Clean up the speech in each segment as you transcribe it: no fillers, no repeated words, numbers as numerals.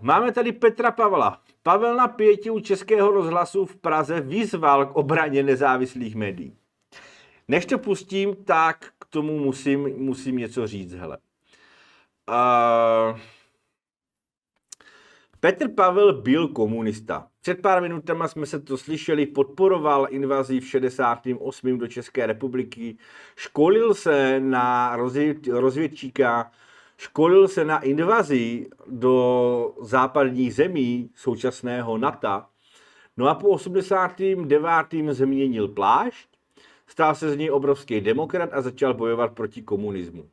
máme tady Petra Pavla. Pavel na pěti u Českého rozhlasu v Praze vyzval k obraně nezávislých médií. Než to pustím, tak k tomu musím něco říct, hele. Petr Pavel byl komunista. Před pár minutama jsme se to slyšeli, podporoval invazi v 68. do České republiky, školil se na rozvědčíka, školil se na invazi do západních zemí současného NATO. No a po 89. změnil plášť, stal se z něj obrovský demokrat a začal bojovat proti komunismu.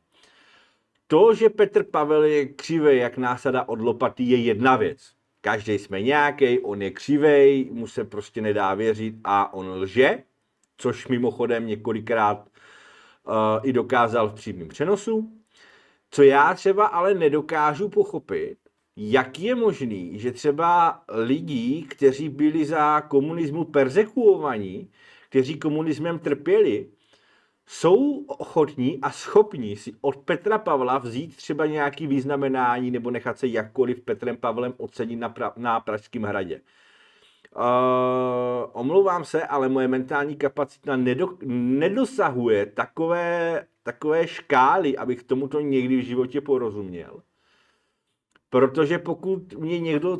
To, že Petr Pavel je křivej jak násada od lopaty, je jedna věc. Každý jsme nějaký, on je křivej, mu se prostě nedá věřit a on lže, což mimochodem několikrát i dokázal v přímém přenosu. Co já třeba ale nedokážu pochopit, jak je možný, že třeba lidi, kteří byli za komunismu perzekuovaní, kteří komunismem trpěli, jsou ochotní a schopní si od Petra Pavla vzít třeba nějaké vyznamenání nebo nechat se jakkoliv Petrem Pavlem ocenit na Pražském hradě. Omlouvám se, ale moje mentální kapacita nedosahuje takové škály, abych tomuto někdy v životě porozuměl. Protože pokud mě někdo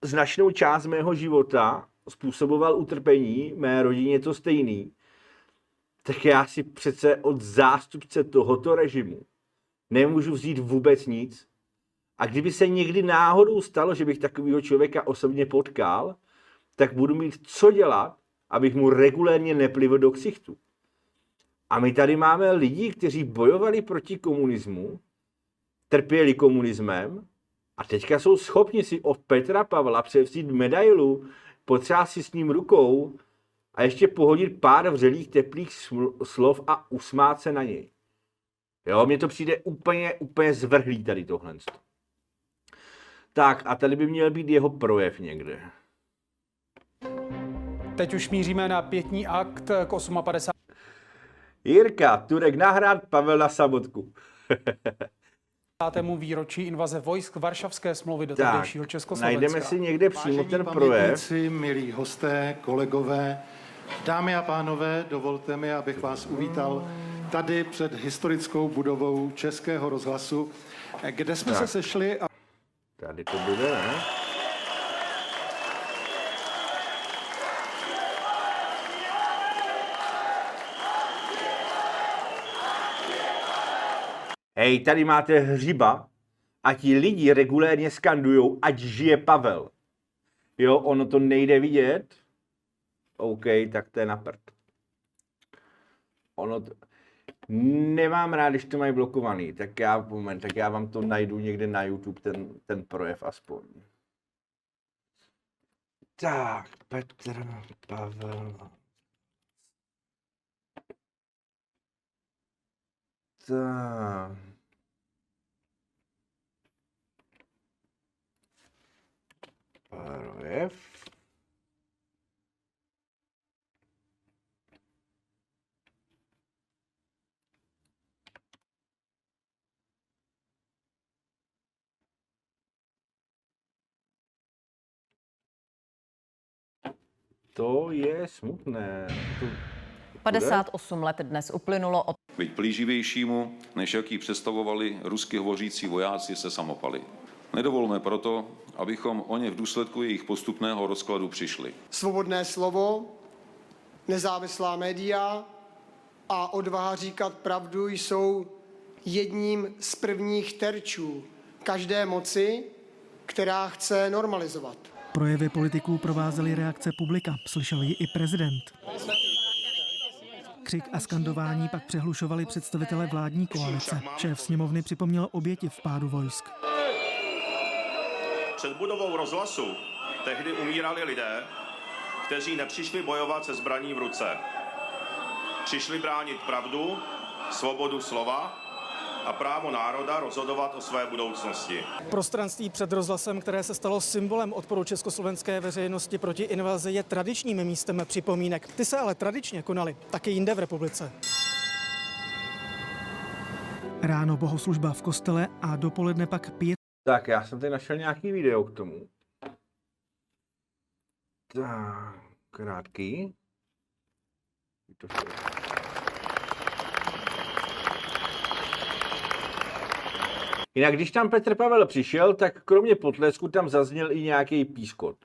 značnou část mého života způsoboval utrpení, mé rodině to stejný, tak já si přece od zástupce tohoto režimu nemůžu vzít vůbec nic. A kdyby se někdy náhodou stalo, že bych takového člověka osobně potkal, tak budu mít co dělat, abych mu regulérně neplivl do ksichtu. A my tady máme lidi, kteří bojovali proti komunismu, trpěli komunismem a teďka jsou schopni si od Petra Pavla převzít medailu, potřást si s ním rukou a ještě pohodit pár vřelých teplých slov a usmát se na něj. Jo, mně to přijde úplně zvrhlý tady tohle. Tak a tady by měl být jeho projev někde. Teď už míříme na pietní akt k 58. Jirka, Turek na hrad, Pavel na Samotku. výročí invaze vojsk Varšavské smlouvy do tehdejšího Československa. Najdeme si někde přímo ten projev. Milí hosté, kolegové, dámy a pánové, dovolte mi, abych vás uvítal tady před historickou budovou Českého rozhlasu, kde jsme se sešli. Tady to bude, ne? Hej, tady máte Hřiba a ti lidi regulérně skandujou, ať žije Pavel. Jo, ono to nejde vidět. OK, tak to je na prd. Nemám rád, když to mají blokovaný, tak já vám to najdu někde na YouTube, ten projev aspoň. Tak, Petr Pavel. Tak. Projev. To je smutné. 58 let dnes uplynulo od... Byť plíživějšímu, než jaký představovali rusky hovořící vojáci se samopaly. Nedovolme proto, abychom o ně v důsledku jejich postupného rozkladu přišli. Svobodné slovo, nezávislá média a odvaha říkat pravdu jsou jedním z prvních terčů každé moci, která chce normalizovat. Projevy politiků provázely reakce publika, slyšel ji i prezident. Křik a skandování pak přehlušovali představitelé vládní koalice. Šéf sněmovny připomněl oběti v pádu vojsk. Před budovou rozhlasu tehdy umírali lidé, kteří nepřišli bojovat se zbraní v ruce. Přišli bránit pravdu, svobodu slova a právo národa rozhodovat o své budoucnosti. Prostranství před rozhlasem, které se stalo symbolem odporu československé veřejnosti proti invazi, je tradičním místem připomínek. Ty se ale tradičně konaly taky jinde v republice. Ráno bohoslužba v kostele a dopoledne pak Tak, já jsem tady našel nějaký video k tomu. Tak, krátký. Jinak, když tam Petr Pavel přišel, tak kromě potlesku tam zazněl i nějaký pískot.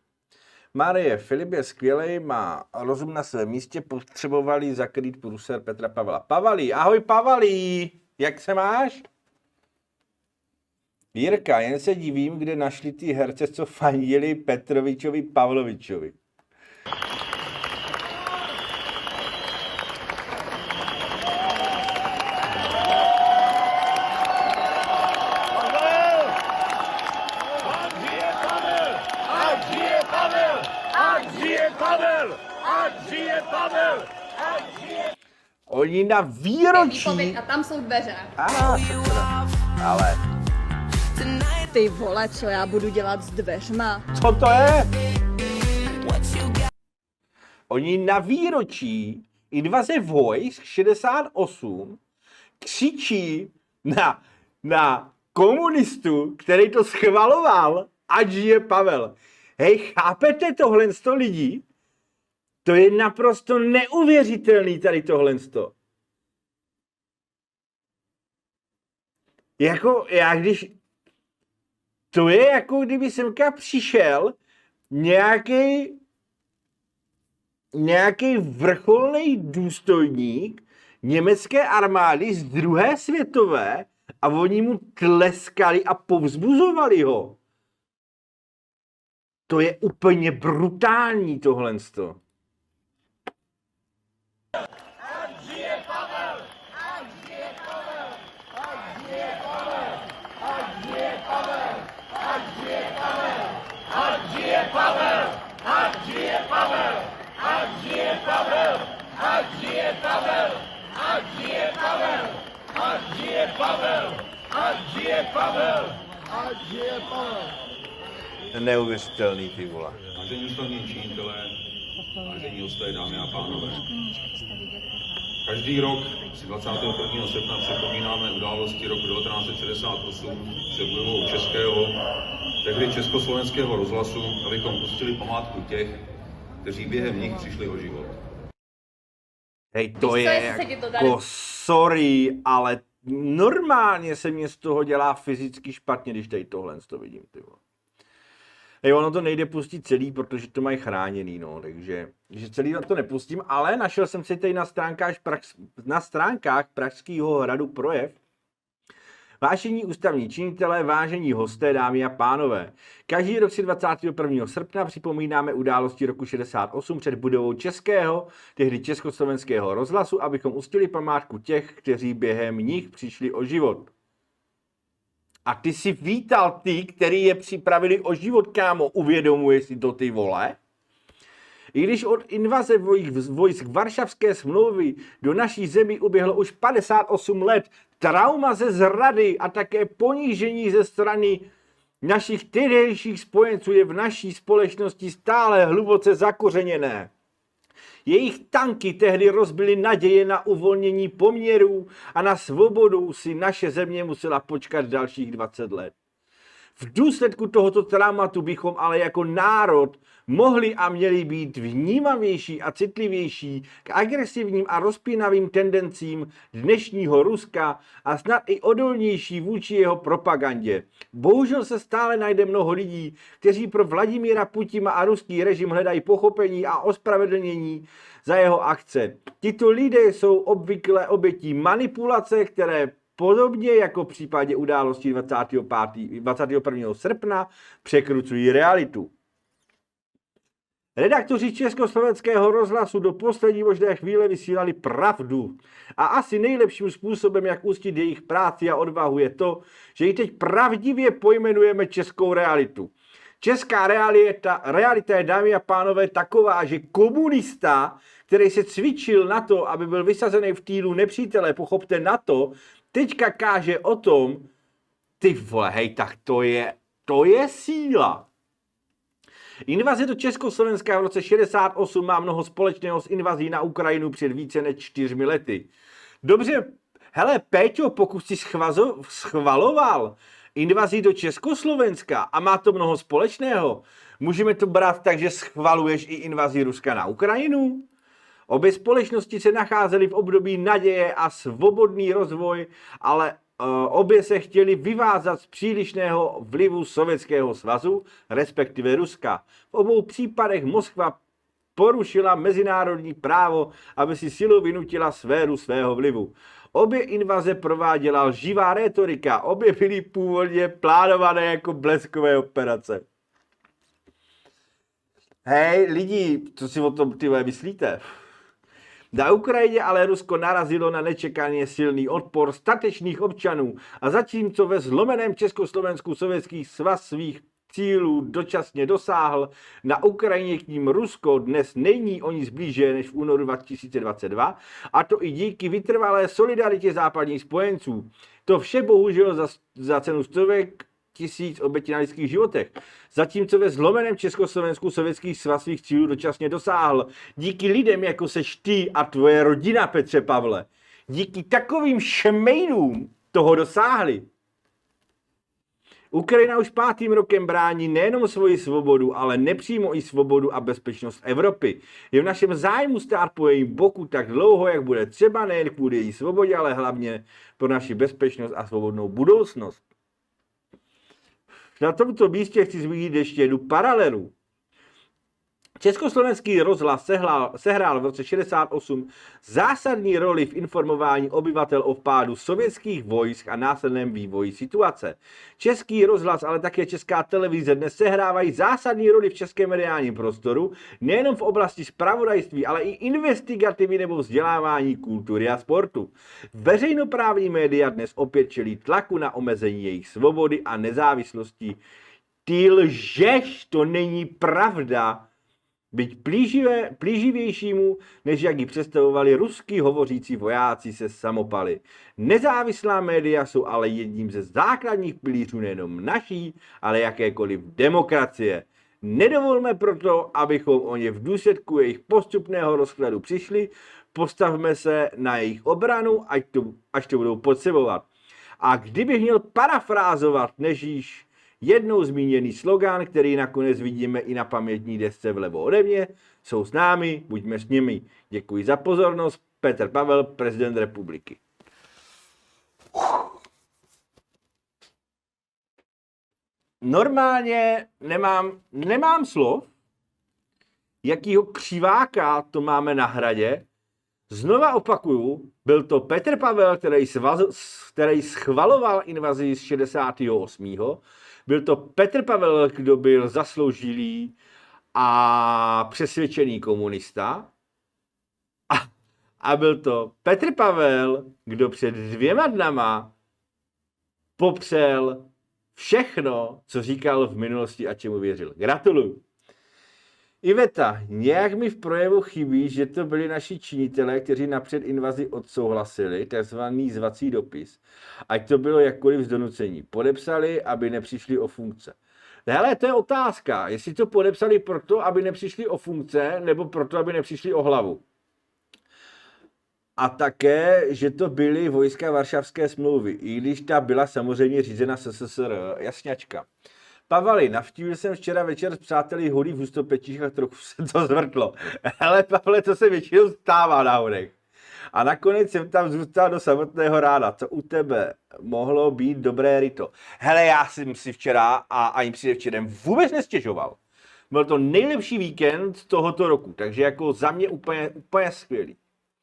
Marie, Filip je skvělej, má rozum na svém místě, potřebovali zakrýt průser Petra Pavla. Pavalí, ahoj Pavalí, jak se máš? Jirka, jen se divím, kde našli ty herce, co fandili Petrovičovi Pavlovičovi. Oni na výročí... A tam jsou dveře. Ale Ty vole, co já budu dělat s dveřma? co to je? Oni na výročí invaze vojsk 68 křičí na komunistu, který to schvaloval, ať žije Pavel. Hej, chápete tohle z toho lidí? To je naprosto neuvěřitelný tady tohle z toho. Jako, to je jako kdyby semka přišel nějaký vrcholný důstojník německé armády z druhé světové a oni mu tleskali a povzbuzovali ho. To je úplně brutální tohlensto. Neuvěřitelný, ty vole. Vážení ústavní činitelé, vážení hosté, dámy a pánové. Každý rok si 21. srpna připomínáme události roku 1968 před budovou Českého, tehdy Československého rozhlasu, abychom pustili památku těch, kteří během nich přišli o život. Hej, to je jako sorry, ale normálně se mě z toho dělá fyzicky špatně, když tady tohle to vidím, ty vole. Hej, ono to nejde pustit celý, protože to mají chráněný, no, takže že celý to nepustím, ale našel jsem si tady na stránkách Pražského hradu projev. Vážení ústavní činitelé, vážení hosté, dámy a pánové, každý rok si 21. srpna připomínáme události roku 68 před budovou Českého, tehdy Československého rozhlasu, abychom uctili památku těch, kteří během nich přišli o život. A ty si vítal ty, který je připravili o život, kámo, uvědomuje si to, ty vole? I když od invaze vojsk Varšavské smlouvy do naší zemi uběhlo už 58 let, trauma ze zrady a také ponížení ze strany našich tehdejších spojenců je v naší společnosti stále hluboce zakořeněné. Jejich tanky tehdy rozbily naděje na uvolnění poměrů a na svobodu si naše země musela počkat dalších 20 let. V důsledku tohoto traumatu bychom ale jako národ mohli a měli být vnímavější a citlivější k agresivním a rozpínavým tendencím dnešního Ruska a snad i odolnější vůči jeho propagandě. Bohužel se stále najde mnoho lidí, kteří pro Vladimíra Putina a ruský režim hledají pochopení a ospravedlnění za jeho akce. Tito lidé jsou obvykle obětí manipulace, které podobně jako v případě událostí 21. srpna překrucují realitu. Redaktoři Československého rozhlasu do poslední možné chvíle vysílali pravdu. A asi nejlepším způsobem, jak ustit jejich práci a odvahu, je to, že ji teď pravdivě pojmenujeme českou realitu. Česká realita je, dámy a pánové, taková, že komunista, který se cvičil na to, aby byl vysazený v týlu nepřítele, pochopte na to, teďka káže o tom, ty vole, hej, tak to je síla. Invaze do Československa v roce 68 má mnoho společného s invazí na Ukrajinu před více než 4 lety. Dobře, hele, Péťo, pokud jsi schvaloval invazí do Československa a má to mnoho společného. Můžeme to brát tak, že schvaluješ i invazi Ruska na Ukrajinu? Obě společnosti se nacházely v období naděje a svobodný rozvoj, ale obě se chtěli vyvázat z přílišného vlivu Sovětského svazu, respektive Ruska. V obou případech Moskva porušila mezinárodní právo, aby si silou vynutila sféru svého vlivu. Obě invaze prováděla lživá rétorika, obě byly původně plánované jako bleskové operace. Hej, lidi, co si o tom ty myslíte? Na Ukrajině ale Rusko narazilo na nečekaně silný odpor statečných občanů a zatímco ve zlomeném Československu Sovětský svaz svých cílů dočasně dosáhl, na Ukrajině k ním Rusko dnes není o nic blíže než v únoru 2022, a to i díky vytrvalé solidaritě západních spojenců. To vše bohužel za cenu stovek tisíc obětí na lidských životech. Zatímco ve zlomeném Československu Sovětský svaz svých cílů dočasně dosáhl. Díky lidem, jako seš ty a tvoje rodina, Petře Pavle. Díky takovým šmejdům toho dosáhli. Ukrajina už 5. rokem brání nejenom svoji svobodu, ale nepřímo i svobodu a bezpečnost Evropy. Je v našem zájmu stát po jejím boku tak dlouho, jak bude třeba, nejen kvůli její svobodě, ale hlavně pro naši bezpečnost a svobodnou budoucnost. Na tomto místě chci zmínit ještě jednu paralelu. Československý rozhlas sehrál v roce 68 zásadní roli v informování obyvatel o vpádu sovětských vojsk a následném vývoji situace. Český rozhlas, ale také Česká televize dnes sehrávají zásadní roli v českém mediálním prostoru, nejenom v oblasti zpravodajství, ale i investigativy nebo vzdělávání, kultury a sportu. Veřejnoprávní média dnes opět čelí tlaku na omezení jejich svobody a nezávislosti. Ty lžeš, to není pravda. Byť plíživějšímu, než jak ji představovali ruský hovořící vojáci se samopaly. Nezávislá média jsou ale jedním ze základních pilířů nejenom naší, ale jakékoliv demokracie. Nedovolme proto, abychom o ně v důsledku jejich postupného rozkladu přišli, postavme se na jejich obranu, až to budou potřebovat. A kdybych měl parafrázovat než již jednou zmíněný slogan, který nakonec vidíme i na pamětní desce vlevo ode mě, jsou s námi, buďme s nimi. Děkuji za pozornost. Petr Pavel, prezident republiky. Normálně nemám slov, jakýho křiváka to máme na Hradě. Znova opakuju, byl to Petr Pavel, který schvaloval invazi z 68. Byl to Petr Pavel, kdo byl zasloužilý a přesvědčený komunista. A byl to Petr Pavel, kdo před 2 dnama popřel všechno, co říkal v minulosti a čemu věřil. Gratuluju. Iveta, nějak mi v projevu chybí, že to byli naši činitelé, kteří napřed invazi odsouhlasili, takzvaný zvací dopis, ať to bylo jakkoliv z donucení. Podepsali, aby nepřišli o funkce. Hele, to je otázka, jestli to podepsali proto, aby nepřišli o funkce, nebo proto, aby nepřišli o hlavu. A také, že to byly vojska Varšavské smlouvy, i když ta byla samozřejmě řízena SSSR, jasňačka. Pavali, navštívil jsem včera večer s přáteli holí v Hustopečích a trochu se to zvrtlo. Hele, Pavle, to se většinou stává na horech. A nakonec jsem tam zůstal do samotného rána. Co u tebe mohlo být dobré ryto? Hele, já jsem si včera a ani předevčerem vůbec nestěžoval. Byl to nejlepší víkend tohoto roku, takže jako za mě úplně skvělý.